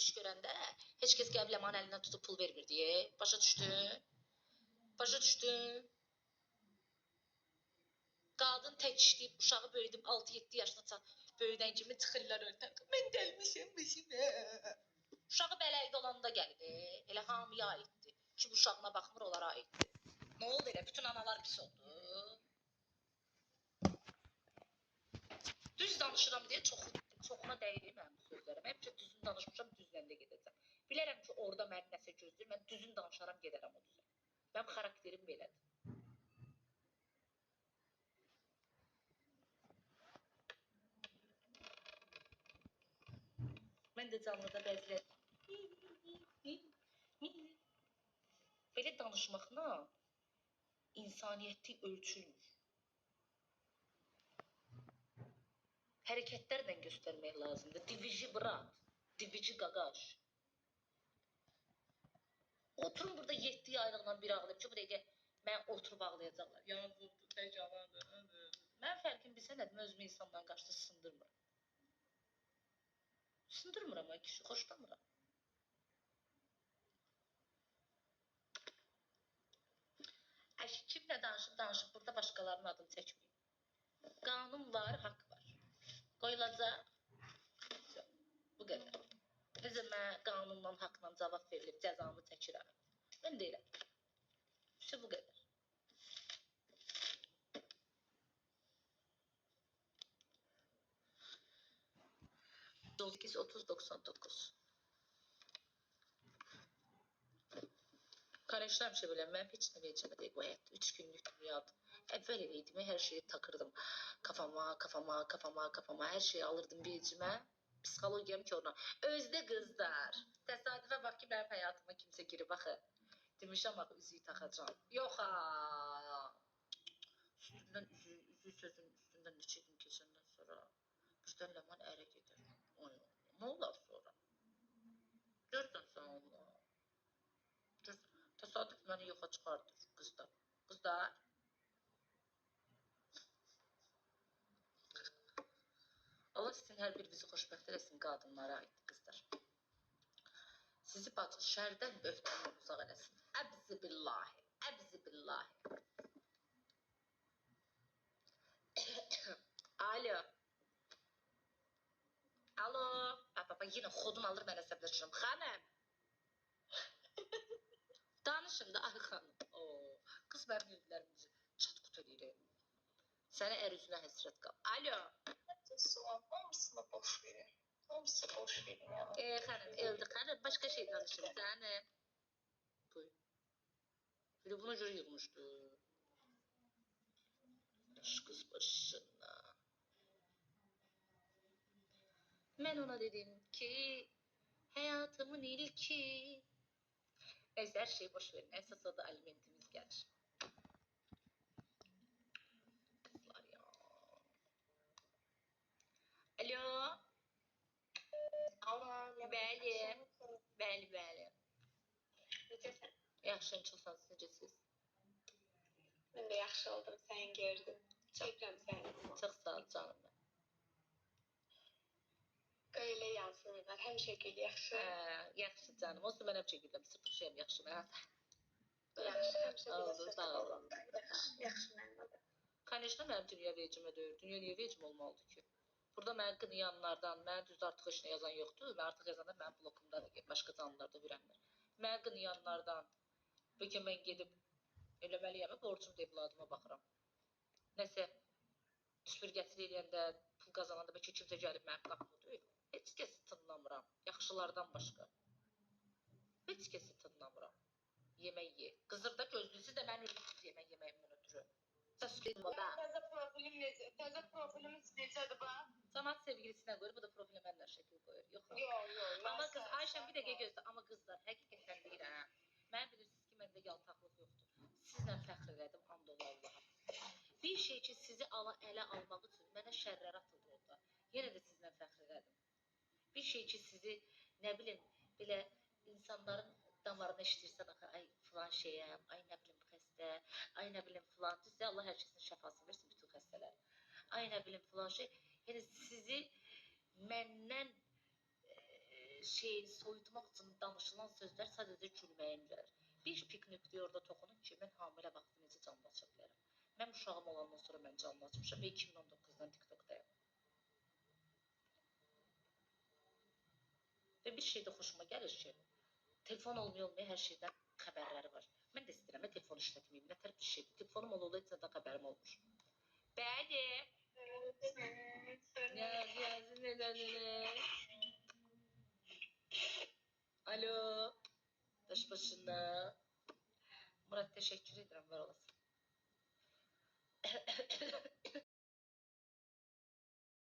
iş görəndə heç kəs gəlib Ləmanın əlindən tutub pul vermirdi. Başa düşdün? Başa düşdün? Qadın tək işləyib, uşağı böyüdüm, 6-7 yaşına böyüdən kimi çıxırlar ortaq. Mən gəlmişəm başına. Uşağı bələydə olanda gəldi. Elə hamıya aiddir. Kim uşağına baxmır, onlara aiddir. Nə oldu elə? Bütün analar pis oldu. Düz danışıram deyə çoxuna dəyirik mənim bu sözlərim. Həmişə düzün danışmışam, düzlə də gedəcəm. Bilərəm ki, orada mənim nəsə gözləyir, mən düzün danışaram, gedərəm o düzə. Mənim xarakterim belədir. Mən də canlıda bəzilər belə danışmaqla insaniyyəti ölçülmür. Hərəkətlərlə göstərmək lazımdır. Divici brat, divici qaqaş. Oturun burada 7 aylığından bir ağlayıb ki, bu dəqiqə mən oturub ağlayacaqlar. Yazıqdır, təcavandır. Mən fərqim bilsə nədir, mən özümü insandan qarşıda sındırmıram. Sındırmıram ay kişi, xoşlamıram. Kimlə danışıb, burada başqalarının adını çəkməyim. Qanun var, haqq var. Qoyulacaq. Bu qədər. Necə mən qanunla, haqla cavab verilib, cəzamı çəkirəm. Mən deyirəm. İşte bu qədər. $30.99. Kardeşler bir şey böyle, mən heç nə verəcəmədəyim bu həyat. 3 günlük dünyadır. Əvvəl eləydim, hər şeyi takırdım. Kafama, hər şeyi alırdım becimə. Psixologiyam ki ona. Özdə qızlar. Təsadüfə bax ki, mənim həyatıma kimsə girib, baxı. Demişəm, bax, üzüyü taxacam. Yox, üstündən üzüyü sözün üstündən neçə gün keçəndən sonra birdən Ləman ərə gedir. Nə olar sonra? Görsən sən onu. Təsadüf məni yoxa çıxardır qızlar. Qızlar. Allah sizin hər birinizi xoşbəxt eləsin, qadınlara aiddir qızlar. Sizi bacı şərdən böhtəndən uzaq eləsin. Əbzi billahi, əbzi billahi. Alo. Alo. Baba, yenə xodun alır, mən əsəbləşirəm. Xanım. Danışın da, ay xanım. Qız mənim evlərimizi çat-qut edir. Səni ər üzünə həsrət qal. Alo. Hamısını boş verin. Hamısı boş verin ya. Xanım, öldü xanım. Başqa şey danışın. Canım. Buyur. Bir buna görə yığmışdı. Qız başına. Mən ona dedim ki, həyatımın ilki. Neyse, her şeyi boş verin. Esas o da alimentimiz gelir. Kızlar ya. Alo. Bəli. Bəli. Necəsən? Yaxşıyım, çox sağ olun, necəsiz? Mən də yaxşı oldum, sən gördüm. Çəkirəm səni. Çox sağ ol canım mən. Öyle yazılırlar, həmişə gül yaxşı. Yaxşı canım, olsun mən həmişə güləm, sıfır şeyim yaxşı mən. Yaxşı, həmişə oldu, sağ olun. Yaxşı mənim adım. Kanişdə mənim dünya vecimə deyir, dünya niyə vecim olmalıdır ki? Burada mənə qınayanlardan, mənə düz artıq heç nə yazan yoxdur, mən artıq yazanda mənim blokumdadır, başqa canlılarda hürənlər. Mənə qınayanlardan, bəlkə mən gedib eləməliyəm, borcum deyib adıma baxıram. Nəsə, süpürgəsiz eləyəndə, pul qazananda, bəlkə kimsə gəlib mənim qapımı döyür. Heç kəsi tınlamıram, yaxşılardan başqa. Heç kəsi tınlamıram. Yemək ye. Qızırda gözlüsü də mən ürüksüz yemək yeməyimin ötürü. Təzə problemimiz necədir bax? Cəmat sevgilisinə qoyur, bu da profilə mənlə şəkil qoyur. Yox. Amma qız, Ayşəm bir dəqiqə gözlə. Amma qızlar, həqiqətən deyirəm. Mən bilirsiniz ki, məndə yaltaqlıq yoxdur. Sizlə fəxr elədim, and ola Allaha. Bir şey ki, sizi ələ almaq üçün mənə şərrlər atıldı orada. Yenə də sizlə fəxr elədim. Bir şey ki, sizi, nə bilim, belə insanların damarına işləyirsən, ay filan şeyəm, ay nə bilim xəstə, ay nə bilim filan. Düzdür, Allah hər kəsin şəfasını versin bütün xəstələr. Ay nə bilim filan şey. Yəni sizi məndən soyutmaq üçün danışılan sözlər sadəcə gülməyim gəlir. Bir piknik orada toxunun ki, mən hamilə vaxtı necə canlı aça bilərəm. Mən uşağım olandan sonra mən canlı açmışam və 2019-dan TikTokdayım. Və bir şey də xoşuma gəlir ki, telefon olmaya hər şeydən xəbərləri var. Mən də istəyirəm, telefon işlətməyim, nətər bir şeydir. Telefonum oldu, heç nədən xəbərim olmur. Bəli. Alo. Daş başında. Murat, təşəkkür edirəm, var olasın.